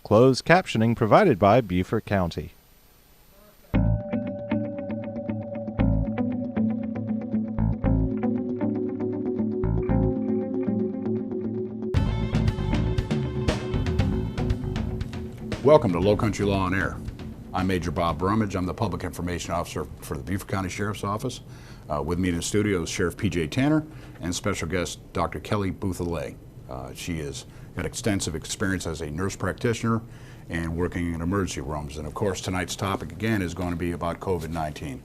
Closed captioning provided by Beaufort County. Welcome to LowCountry Law on Air. I'm Major Bob Bromage. I'm the Public Information Officer for the Beaufort County Sheriff's Office. With me in the studio is Sheriff P.J. Tanner and special guest Dr. Kelly Bouthillet. She has got extensive experience as a nurse practitioner and working in emergency rooms. And of course, tonight's topic again is going to be about COVID-19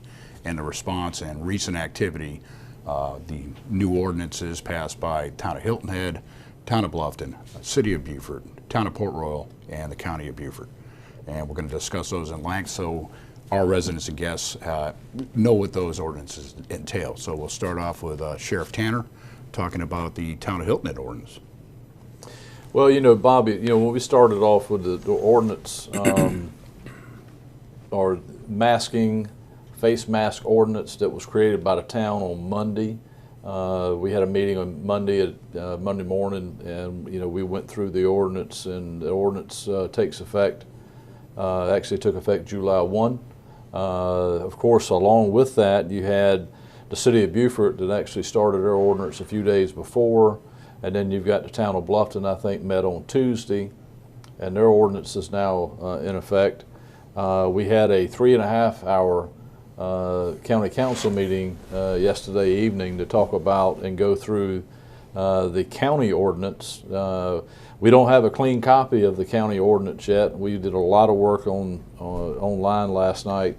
and the response and recent activity, the new ordinances passed by Town of Hilton Head, Town of Bluffton, City of Beaufort, Town of Port Royal, and the County of Beaufort. And we're going to discuss those in length so our residents and guests know what those ordinances entail. So we'll start off with Sheriff Tanner talking about the Town of Hilton Head ordinance. Well, you know, Bobby, when we started off with the ordinance, or masking, face mask ordinance that was created by the town on Monday. We had a meeting on Monday Monday morning, and we went through the ordinance, and the ordinance takes effect. Actually took effect July 1. Of course, along with that, you had the City of Beaufort that actually started their ordinance a few days before, and then you've got the Town of Bluffton, I think, met on Tuesday, and their ordinance is now in effect. We had a 3.5-hour county council meeting yesterday evening to talk about and go through the county ordinance. We don't have a clean copy of the county ordinance yet. We did a lot of work online last night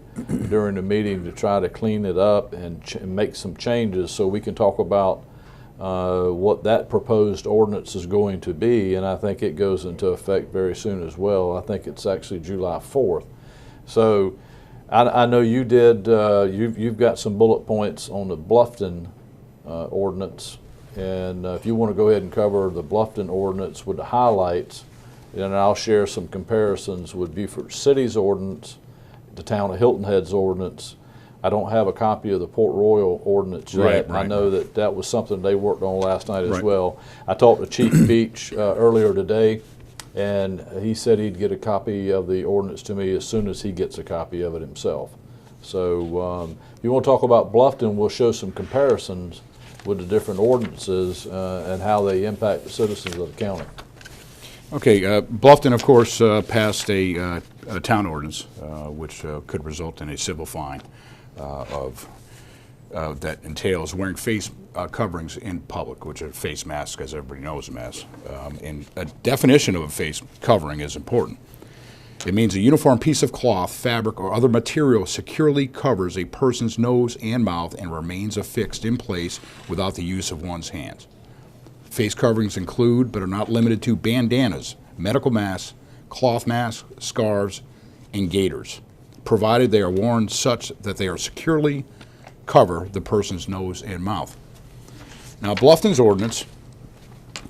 during the meeting to try to clean it up and make some changes so we can talk about what that proposed ordinance is going to be, and I think it goes into effect very soon as well. I think it's actually July 4th. So I know you did, you've got some bullet points on the Bluffton ordinance, and if you want to go ahead and cover the Bluffton ordinance with the highlights, then I'll share some comparisons with Beaufort City's ordinance, the Town of Hilton Head's ordinance. I don't have a copy of the Port Royal ordinance yet. Right. I know that was something they worked on last night as well. I talked to Chief Beach earlier today, and he said he'd get a copy of the ordinance to me as soon as he gets a copy of it himself. So if you want to talk about Bluffton, we'll show some comparisons with the different ordinances and how they impact the citizens of the county. Okay, Bluffton, of course, passed a town ordinance which could result in a civil fine that entails wearing face coverings in public, which are face masks, as everybody knows them as. And a definition of a face covering is important. It means a uniform piece of cloth, fabric, or other material securely covers a person's nose and mouth and remains affixed in place without the use of one's hands. Face coverings include, but are not limited to, bandanas, medical masks, cloth masks, scarves, and gaiters, provided they are worn such that they are securely cover the person's nose and mouth. Now, Bluffton's ordinance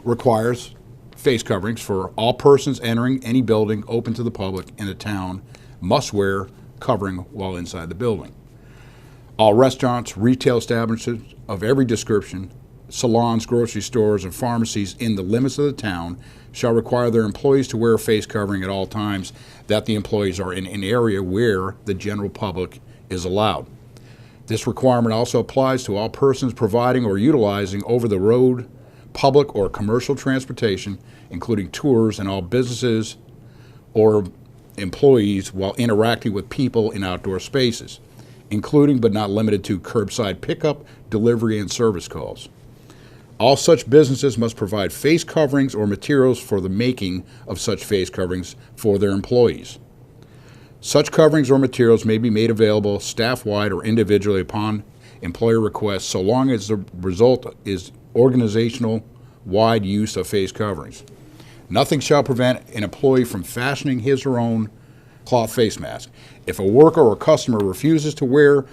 requires face coverings for all persons entering any building open to the public in the town must wear covering while inside the building. All restaurants, retail establishments of every description, salons, grocery stores, and pharmacies in the limits of the town shall require their employees to wear a face covering at all times that the employees are in an area where the general public is allowed. This requirement also applies to all persons providing or utilizing over-the-road public or commercial transportation, including tours, and all businesses or employees while interacting with people in outdoor spaces, including but not limited to curbside pickup, delivery, and service calls. All such businesses must provide face coverings or materials for the making of such face coverings for their employees. Such coverings or materials may be made available staff-wide or individually upon employer request, so long as the result is organizational-wide use of face coverings. Nothing shall prevent an employee from fashioning his or her own cloth face mask. If a worker or customer refuses to wear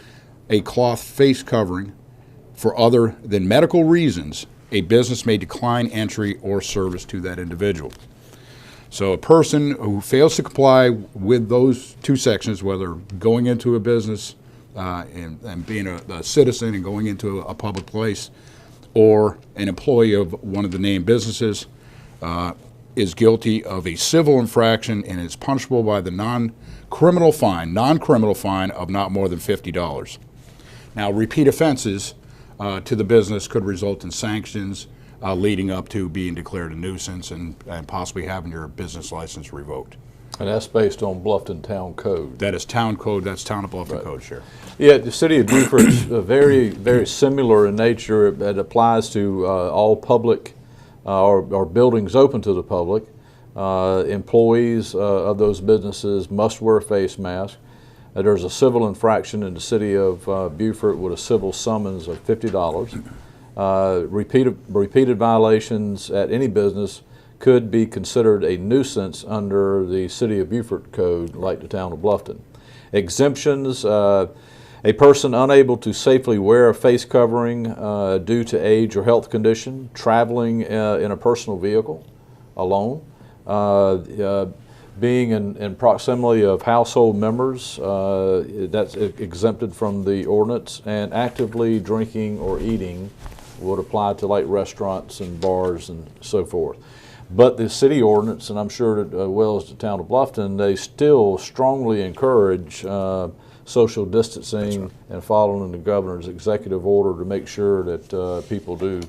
a cloth face covering for other than medical reasons, a business may decline entry or service to that individual. So a person who fails to comply with those two sections, whether going into a business and being a citizen and going into a public place, or an employee of one of the named businesses, is guilty of a civil infraction and is punishable by the non-criminal fine of not more than $50. Now, repeat offenses to the business could result in sanctions leading up to being declared a nuisance and possibly having your business license revoked. And that's based on Bluffton Town Code. That is town code. That's Town of Bluffton Code, Sheriff. Yeah, the city of Beaufort's very, very similar in nature. It applies to all public or buildings open to the public. Employees of those businesses must wear a face mask. There's a civil infraction in the city of Beaufort with a civil summons of $50. Repeated violations at any business could be considered a nuisance under the City of Beaufort Code, like the Town of Bluffton. Exemptions, a person unable to safely wear a face covering due to age or health condition, traveling in a personal vehicle alone, being in proximity of household members, that's exempted from the ordinance, and actively drinking or eating would apply to like restaurants and bars and so forth. But the city ordinance, and I'm sure that well as the Town of Bluffton, they still strongly encourage social distancing and following the governor's executive order to make sure that people do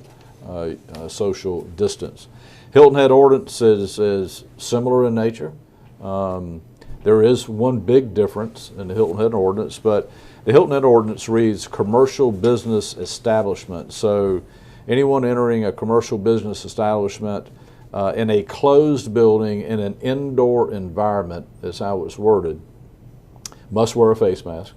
social distance. Hilton Head ordinance is similar in nature. There is one big difference in the Hilton Head ordinance, but the Hilton Head ordinance reads commercial business establishment. So anyone entering a commercial business establishment in a closed building in an indoor environment, is how it's worded, must wear a face mask.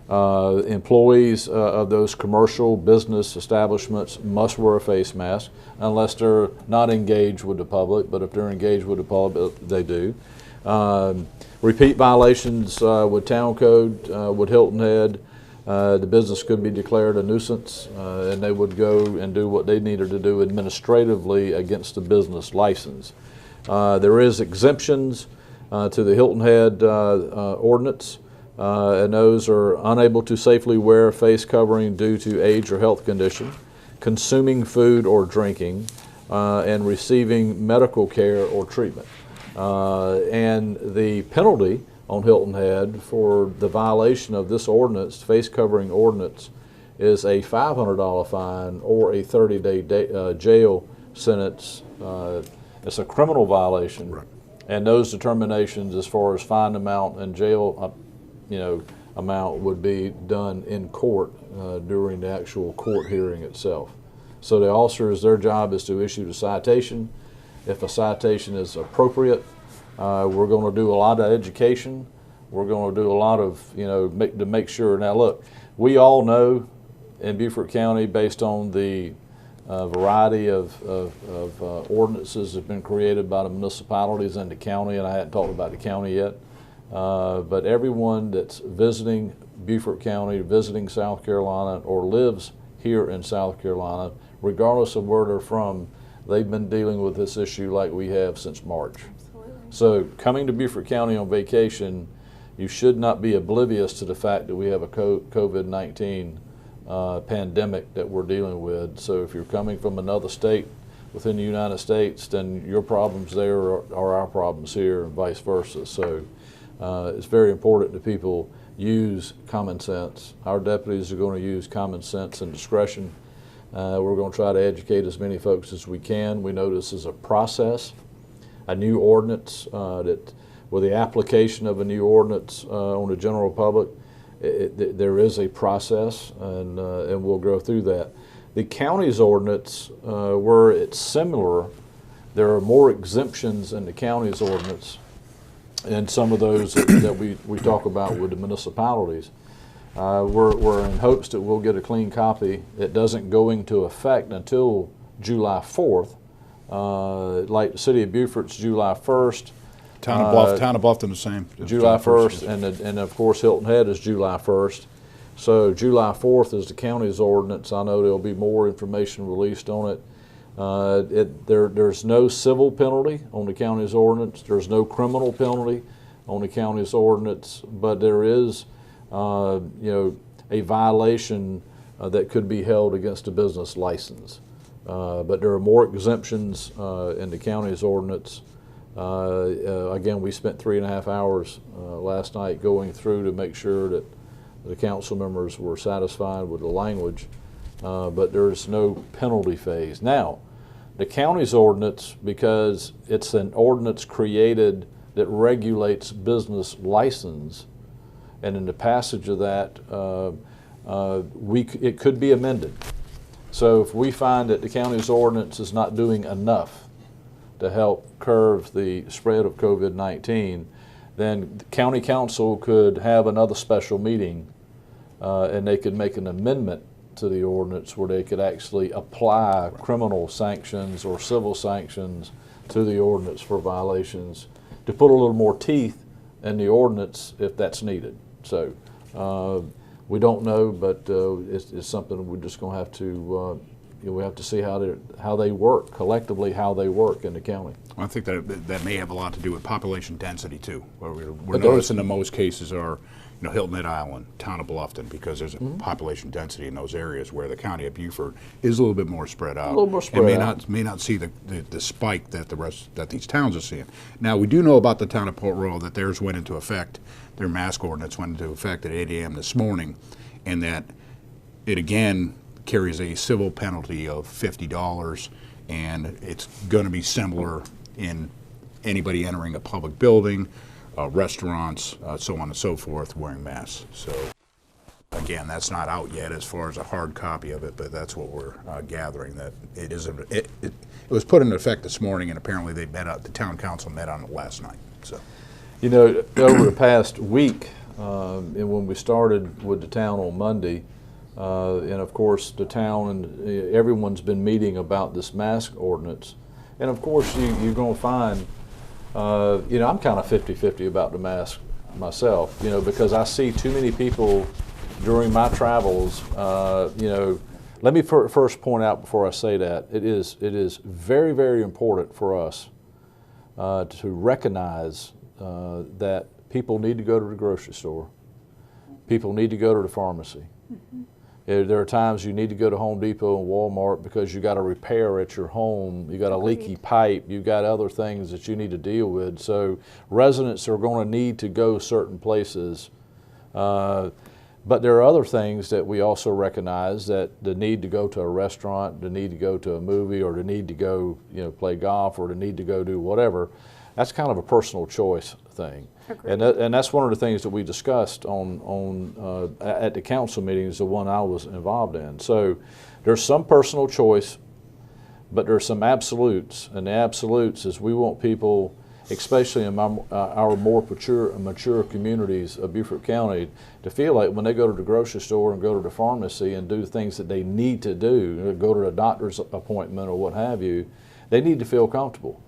Employees of those commercial business establishments must wear a face mask unless they're not engaged with the public, but if they're engaged with the public, they do. Repeat violations with town code, with Hilton Head, the business could be declared a nuisance, and they would go and do what they needed to do administratively against the business license. There is exemptions to the Hilton Head ordinance, and those are unable to safely wear a face covering due to age or health condition, consuming food or drinking, and receiving medical care or treatment. And the penalty on Hilton Head for the violation of this ordinance, face covering ordinance, is a $500 fine or a 30-day jail sentence. It's a criminal violation, right. And those determinations as far as fine amount and jail amount would be done in court during the actual court hearing itself. So the officers, their job is to issue the citation. If a citation is appropriate, we're going to do a lot of education. We're going to do a lot of, to make sure. Now look, we all know in Beaufort County, based on the variety of ordinances that have been created by the municipalities and the county, and I hadn't talked about the county yet, but everyone that's visiting Beaufort County, visiting South Carolina, or lives here in South Carolina, regardless of where they're from, they've been dealing with this issue like we have since March. Absolutely. So coming to Beaufort County on vacation, you should not be oblivious to the fact that we have a COVID-19 pandemic that we're dealing with. So if you're coming from another state within the United States, then your problems there are our problems here, and vice versa. So it's very important that people use common sense. Our deputies are going to use common sense and discretion. We're going to try to educate as many folks as we can. We know this is a process, a new ordinance, that with the application of a new ordinance on the general public, there is a process, and we'll go through that. The county's ordinance, where it's similar, there are more exemptions in the county's ordinance and some of those that we talk about with the municipalities. We're in hopes that we'll get a clean copy. It doesn't go into effect until July 4th. Like the city of Beaufort's July 1st. Town of Bluffton the same. July 1st, and of course Hilton Head is July 1st. So July 4th is the county's ordinance. I know there'll be more information released on it. There's no civil penalty on the county's ordinance. There's no criminal penalty on the county's ordinance, but there is a violation that could be held against a business license. But there are more exemptions in the county's ordinance. Again, we spent 3.5 hours last night going through to make sure that the council members were satisfied with the language, but there's no penalty phase. Now, the county's ordinance, because it's an ordinance created that regulates business license, and in the passage of that, it could be amended. So if we find that the county's ordinance is not doing enough to help curb the spread of COVID-19, then the county council could have another special meeting and they could make an amendment to the ordinance where they could actually apply criminal sanctions or civil sanctions to the ordinance for violations to put a little more teeth in the ordinance if that's needed. So we don't know, but it's something we're just going to have to we have to see how they work collectively, how they work in the county. Well, I think that may have a lot to do with population density too. Where we're noticing the most cases are, Hilton Head Island, town of Bluffton, because there's a population density in those areas where the county of Beaufort is a little bit more spread out. A little more spread out. May not see the spike that these towns are seeing. Now, we do know about the town of Port Royal that theirs went into effect, their mask ordinance went into effect at 8 a.m. this morning, and that it again carries a civil penalty of $50, and it's going to be similar in anybody entering a public building, restaurants, so on and so forth, wearing masks. So again, that's not out yet as far as a hard copy of it, but that's what we're gathering, that it is. It was put into effect this morning, and apparently the town council met on it last night. So, over the past week, and when we started with the town on Monday, and of course the town and everyone's been meeting about this mask ordinance, and of course you're going to find. I'm kind of 50-50 about the mask myself, because I see too many people during my travels. Let me first point out before I say that, it is very, very important for us to recognize that people need to go to the grocery store. People need to go to the pharmacy. Mm-hmm. There are times you need to go to Home Depot and Walmart because you got a repair at your home, you got a leaky pipe, you got other things that you need to deal with. So residents are going to need to go certain places. But there are other things that we also recognize, that the need to go to a restaurant, the need to go to a movie, or the need to go play golf, or the need to go do whatever. That's kind of a personal choice thing. And that's one of the things that we discussed at the council meetings, the one I was involved in. So there's some personal choice, but there's some absolutes. And the absolutes is we want people, especially in our more mature communities of Beaufort County, to feel like when they go to the grocery store and go to the pharmacy and do things that they need to do, go to a doctor's appointment or what have you, they need to feel comfortable.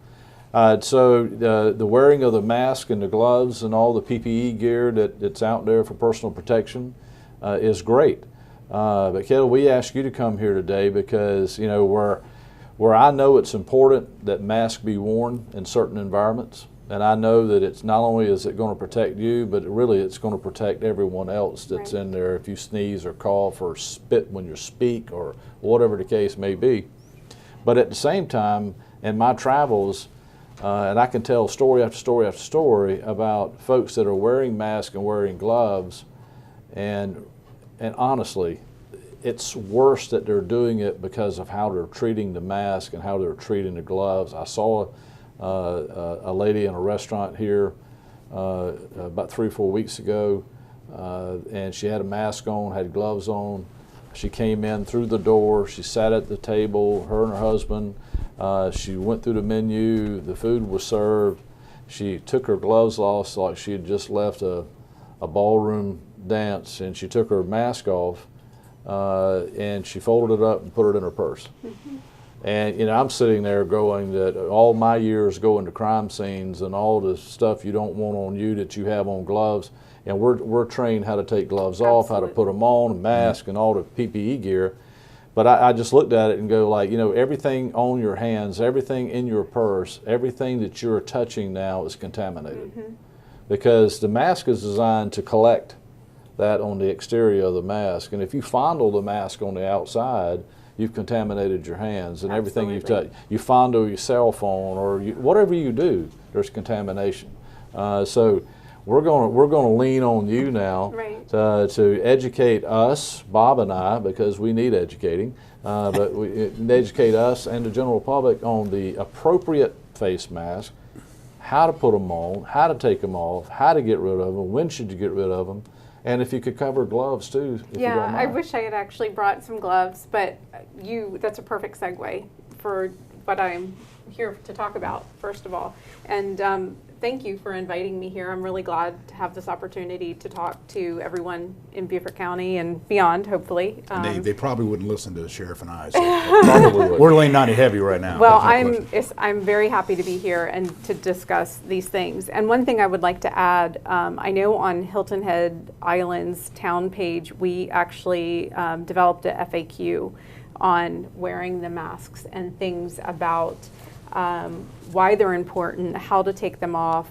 So the wearing of the mask and the gloves and all the PPE gear that's out there for personal protection is great. But Kettle, we asked you to come here today because where I know it's important that masks be worn in certain environments, and I know that it's not only is it going to protect you, but really it's going to protect everyone else that's in there if you sneeze or cough or spit when you speak or whatever the case may be. But at the same time, in my travels, and I can tell story after story after story about folks that are wearing masks and wearing gloves, and honestly, it's worse that they're doing it because of how they're treating the mask and how they're treating the gloves. I saw a lady in a restaurant here about 3 or 4 weeks ago, and she had a mask on, had gloves on. She came in through the door, she sat at the table, her and her husband. She went through the menu, the food was served. She took her gloves off like she had just left a ballroom dance, and she took her mask off and she folded it up and put it in her purse. Mm-hmm. And I'm sitting there going that all my years going to crime scenes and all the stuff you don't want on you that you have on gloves, and we're trained how to take gloves off, how to put them on, a mask and all the PPE gear. But I just looked at it and go like, everything on your hands, everything in your purse, everything that you're touching now is contaminated. Mm-hmm. Because the mask is designed to collect that on the exterior of the mask. And if you fondle the mask on the outside, you've contaminated your hands, and everything you've Absolutely. touched. You fondle your cell phone, or whatever you do, there's contamination. So we're going to lean on you now Right. to educate us, Bob and I, because we need educating, but educate us and the general public on the appropriate face mask, how to put them on, how to take them off, how to get rid of them, when should you get rid of them, and if you could cover gloves too, if you Yeah, don't mind. I wish I had actually brought some gloves, but that's a perfect segue for what I'm here to talk about, first of all. And thank you for inviting me here. I'm really glad to have this opportunity to talk to everyone in Beaufort County and beyond, hopefully. And they probably wouldn't listen to the sheriff and I. So Probably would. we're leaning on you heavy right now. Well, There's no question. I'm very happy to be here and to discuss these things. And one thing I would like to add, I know on Hilton Head Island's town page, we actually developed a FAQ on wearing the masks and things about why they're important, how to take them off,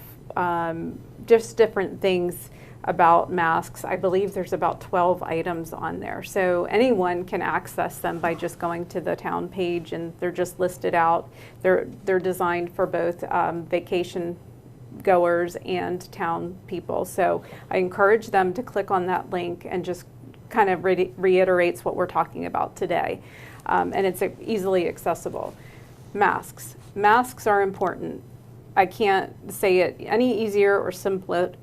just different things about masks. I believe there's about 12 items on there. So anyone can access them by just going to the town page, and they're just listed out. They're designed for both vacation goers and town people. So I encourage them to click on that link and just kind of reiterates what we're talking about today. And it's easily accessible. Masks. Masks are important. I can't say it any easier or simpler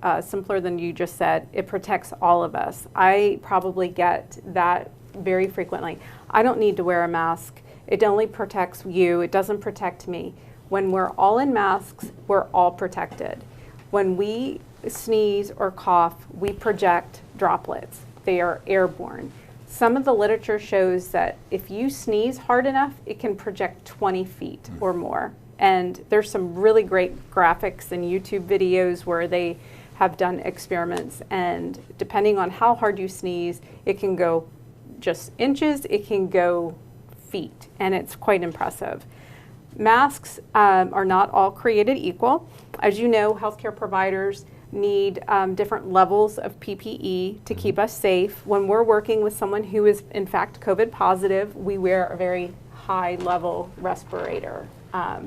than you just said. It protects all of us. I probably get that very frequently. I don't need to wear a mask. It only protects you. It doesn't protect me. When we're all in masks, we're all protected. When we sneeze or cough, we project droplets. They are airborne. Some of the literature shows that if you sneeze hard enough, it can project 20 feet or more. And there's some really great graphics and YouTube videos where they have done experiments, and depending on how hard you sneeze, it can go just inches, it can go feet, and it's quite impressive. Masks are not all created equal. As you know, healthcare providers need different levels of PPE to keep us safe. When we're working with someone who is in fact COVID positive, we wear a very high level respirator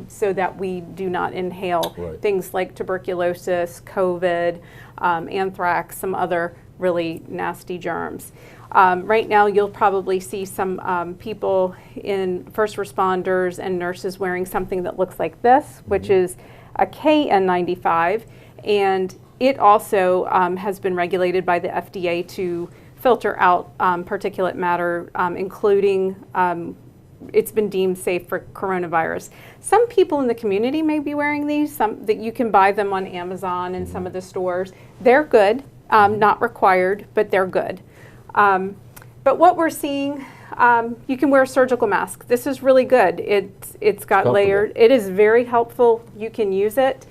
so that we do not inhale things like tuberculosis, COVID, anthrax, some other really nasty germs. Right now you'll probably see some people in first responders and nurses wearing something that looks like this, which is a KN95, and it also has been regulated by the FDA to filter out particulate matter, including it's been deemed safe for coronavirus. Some people in the community may be wearing these, some that you can buy them on Amazon and some of the stores. They're good, not required, but they're good. But what we're seeing, you can wear a surgical mask. This is really good. It's got layered. It is very helpful. You can use it.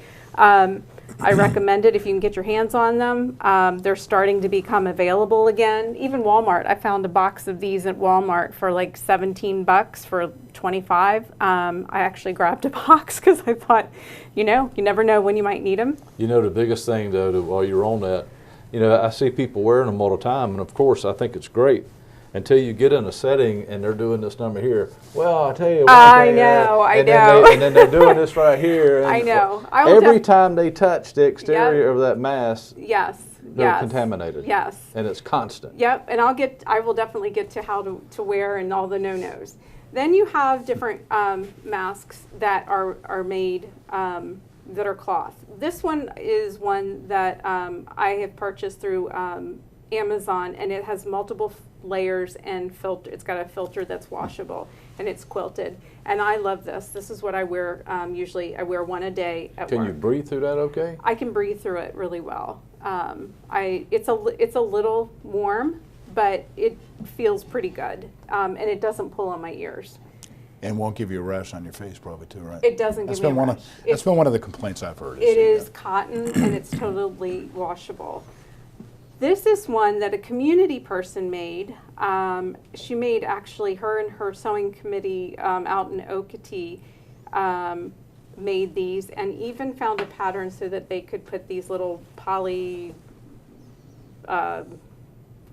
I recommend it if you can get your hands on them. They're starting to become available again. Even Walmart, I found a box of these at Walmart for like 17 bucks for 25. I actually grabbed a box because I thought, you never know when you might need them. You know, the biggest thing though, while you're on that, I see people wearing them all the time, and of course I think it's great until you get in a setting and they're doing this number here. Well, I tell you what. I know. And then they're doing this right here. And I know. Every time they touch the exterior of that mask, they're contaminated. Yes. And it's constant. Yep, and I will definitely get to how to wear and all the no-nos. Then you have different masks that are made that are cloth. This one is one that I have purchased through Amazon, and it has multiple layers and filter. It's got a filter that's washable, and it's quilted. And I love this. This is what I wear usually. I wear one a day at work. Can you breathe through that okay? I can breathe through it really well. It's a little warm, but it feels pretty good, and it doesn't pull on my ears. And won't give you a rash on your face probably too, right? It doesn't give me a rash. That's been one of the complaints I've heard. It is cotton, and it's totally washable. This is one that a community person made. She made actually, her and her sewing committee out in Okatee made these, and even found a pattern so that they could put these little I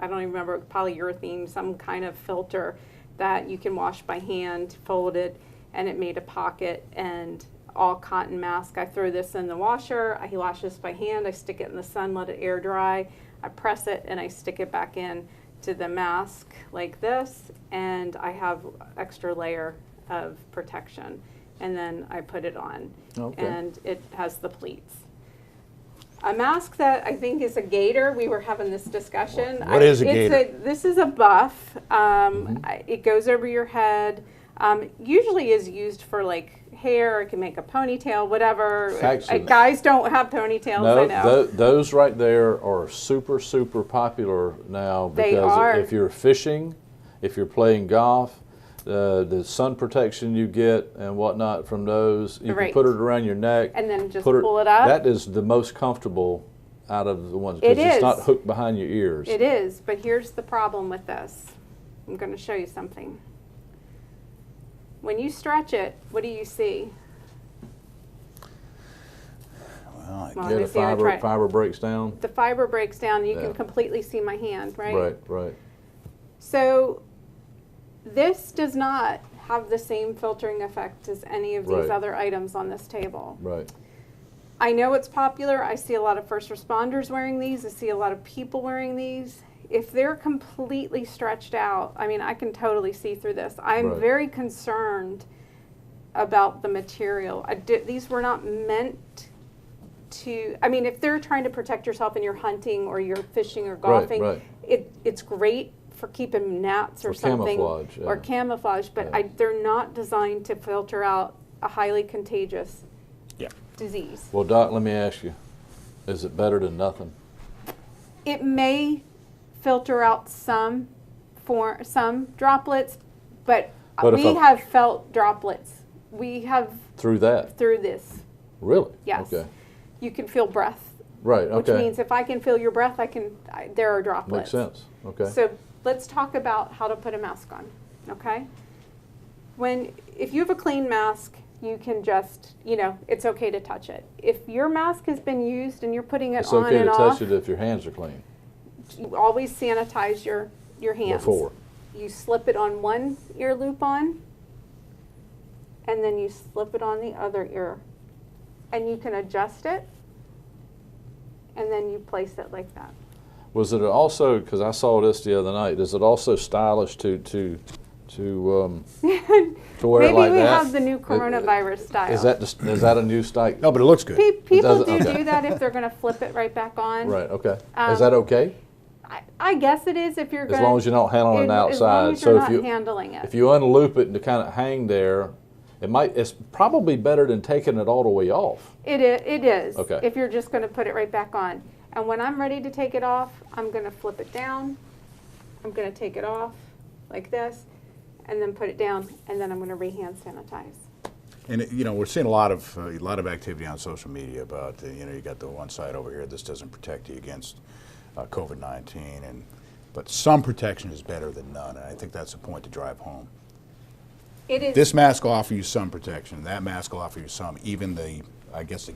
don't even remember, polyurethane, some kind of filter that you can wash by hand, folded, and it made a pocket and all cotton mask. I throw this in the washer, I wash this by hand, I stick it in the sun, let it air dry, I press it and I stick it back in to the mask like this, and I have extra layer of protection. And then I put it on, and it has the pleats. A mask that I think is a gaiter, we were having this discussion. What is a gaiter? This is a buff. It goes over your head. Usually is used for like hair, it can make a ponytail, whatever. Actually, guys don't have ponytails, no, I know. Those right there are super, super popular now because They are. if you're fishing, if you're playing golf, the sun protection you get and whatnot from those, you Right. can put it around your neck. And then just put pull it up. That is the most comfortable out of the ones It because it's not is. hooked behind your ears. It is, but here's the problem with this. I'm going to show you something. When you stretch it, what do you see? Well, Well, Yeah, let me the see, I try- fiber breaks down. The fiber breaks down, you Yeah. can completely see my hand, right? Right, right. So this does not have the same filtering effect as any of these Right. other items on this table. Right. I know it's popular. I see a lot of first responders wearing these. I see a lot of people wearing these. If they're completely stretched out, I mean, I can totally see through this. I'm Right. very concerned about the material. These were not meant to, I mean, if they're trying to protect yourself and you're hunting or you're fishing or golfing, right. it's great for keeping gnats or For something. camouflage, Or yeah. camouflage, but Yeah. they're not designed to filter out a highly contagious yeah. disease. Well, Doc, let me ask you, is it better than nothing? It may filter out some droplets, but, But if we a- have felt droplets. We have Through that? through this. Really? Yes. Okay. You can feel breath, Right, which okay. means if I can feel your breath, there are droplets. Makes sense, okay. So let's talk about how to put a mask on, okay? If you have a clean mask, you can just, it's okay to touch it. If your mask has been used and you're putting it It's on okay and to off, touch it if your hands are clean you always sanitize your hands. before. You slip it on one ear loop on, and then you slip it on the other ear. And you can adjust it, and then you place it like that. Was it also, because I saw this the other night, is it also stylish to wear it Maybe like we that? have the new coronavirus style. Is that a new style? No, but it looks good. People doesn't- do okay. that if they're going to flip it right back on. Right, okay. Is that okay? I guess it is if you're going As long as you're not handling it As long outside. as So you're if not you handling it. if you unloop it and to kind of hang there, it's probably better than taking it all the way off. It is. Okay. If you're just going to put it right back on. And when I'm ready to take it off, I'm going to flip it down. I'm going to take it off like this, and then put it down, and then I'm going to re-hand sanitize. And we're seeing a lot of activity on social media about you got the one side over here. This doesn't protect you against COVID-19, but some protection is better than none, and I think that's the point to drive home. It is. This mask will offer you some protection. That mask will offer you some. Even the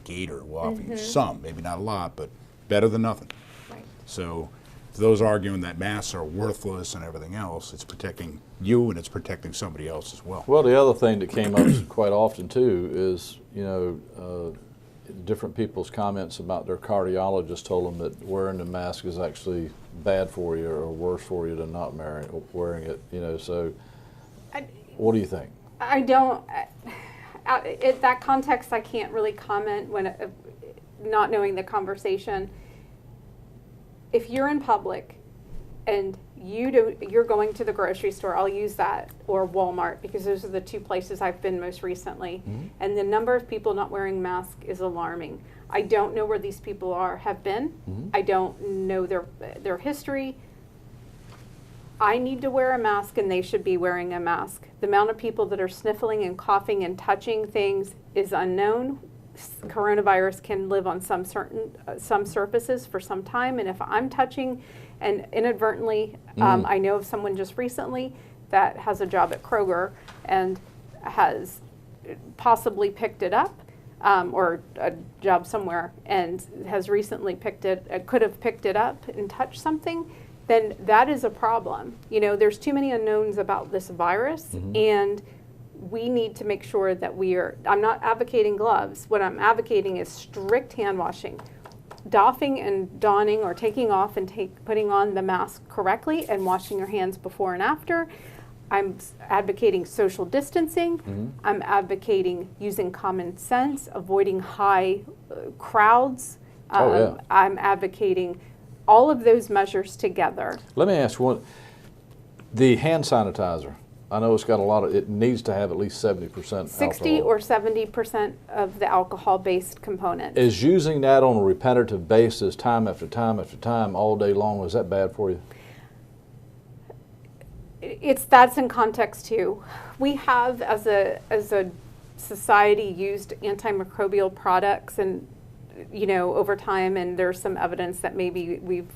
gaiter will offer you some, maybe not a lot, but better than nothing. Right. So those arguing that masks are worthless and everything else, it's protecting you and it's protecting somebody else as well. Well, the other thing that came up quite often too is, different people's comments about their cardiologist told them that wearing the mask is actually bad for you or worse for you than not wearing it. So what do you think? I don't. In that context, I can't really comment when not knowing the conversation. If you're in public and you're going to the grocery store, I'll use that, or Walmart, because those are the two places I've been most recently. Mm-hmm. And the number of people not wearing masks is alarming. I don't know where these people have been. Mm-hmm. I don't know their history. I need to wear a mask, and they should be wearing a mask. The amount of people that are sniffling and coughing and touching things is unknown. Coronavirus can live on some surfaces for some time, and if I'm touching and inadvertently, I know of someone just recently that has a job at Kroger and has possibly picked it up, or a job somewhere, and has recently could have picked it up and touched something. then that is a problem. You know, there's too many unknowns about this virus, and we need to make sure that I'm not advocating gloves. What I'm advocating is strict hand washing. Doffing and donning or taking off and putting on the mask correctly and washing your hands before and after. I'm advocating social distancing. I'm advocating using common sense, avoiding high crowds. I'm advocating all of those measures together. Let me ask one. The hand sanitizer, I know it's got it needs to have at least 70% 60 alcohol. or 70% of the alcohol-based component. Is using that on a repetitive basis time after time after time all day long, is that bad for you? That's in context too. We have as a society used antimicrobial products and over time, and there's some evidence that maybe we've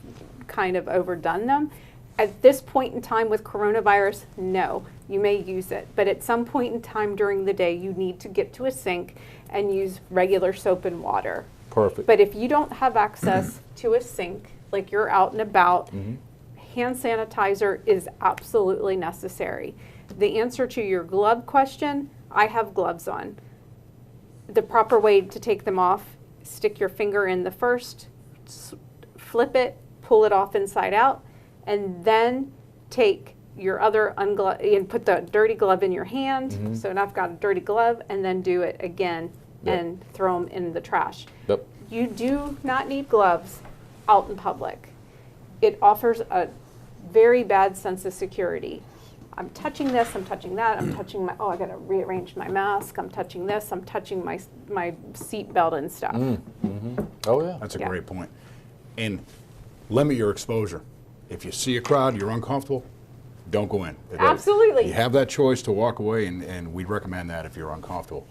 kind of overdone them. At this point in time with coronavirus, no, you may use it, but at some point in time during the day, you need to get to a sink and use regular soap and water. Perfect. But if you don't have access to a sink, like you're out and about, hand sanitizer is absolutely necessary. The answer to your glove question, I have gloves on. The proper way to take them off, stick your finger in the first, flip it, pull it off inside out, and then take your other and put the dirty glove in your hand. So now I've got a dirty glove, and then do it again and throw them in the trash. Yep. You do not need gloves out in public. It offers a very bad sense of security. I'm touching this, I'm touching that, I'm touching I gotta rearrange my mask, I'm touching this, I'm touching my seat belt and stuff. Oh yeah. That's a great point. And limit your exposure. If you see a crowd, you're uncomfortable, don't go in. Absolutely. You have that choice to walk away, and we'd recommend that if you're uncomfortable.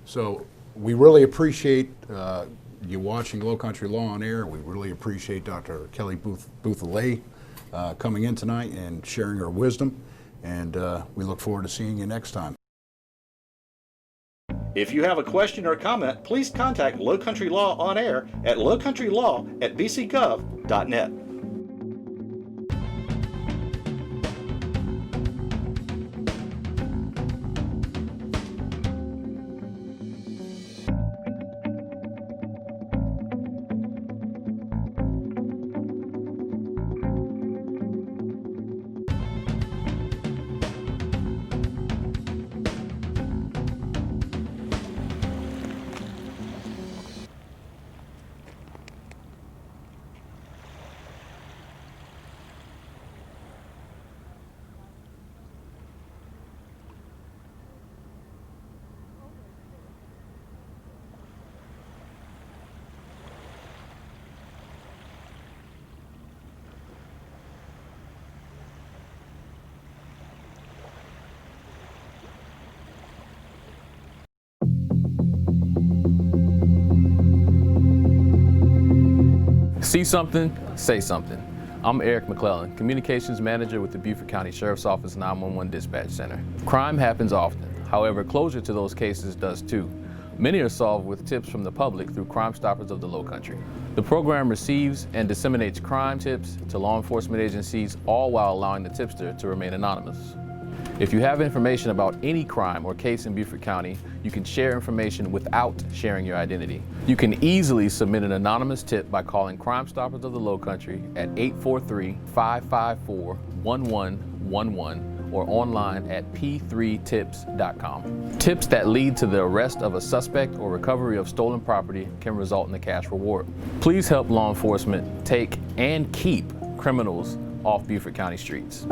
So we really appreciate you watching LowCountry Law on Air. We really appreciate Dr. Kelly Bouthillet coming in tonight and sharing her wisdom. And we look forward to seeing you next time. If you have a question or comment, please contact LowCountry Law on Air at lowcountrylaw@bcgov.net. See something, say something. I'm Eric McClellan, Communications Manager with the Beaufort County Sheriff's Office 911 Dispatch Center. Crime happens often. However, closure to those cases does too. Many are solved with tips from the public through Crime Stoppers of the Lowcountry. The program receives and disseminates crime tips to law enforcement agencies, all while allowing the tipster to remain anonymous. If you have information about any crime or case in Beaufort County, you can share information without sharing your identity. You can easily submit an anonymous tip by calling Crime Stoppers of the Lowcountry at 843-554-1111 or online at p3tips.com. Tips that lead to the arrest of a suspect or recovery of stolen property can result in a cash reward. Please help law enforcement take and keep criminals off Beaufort County streets.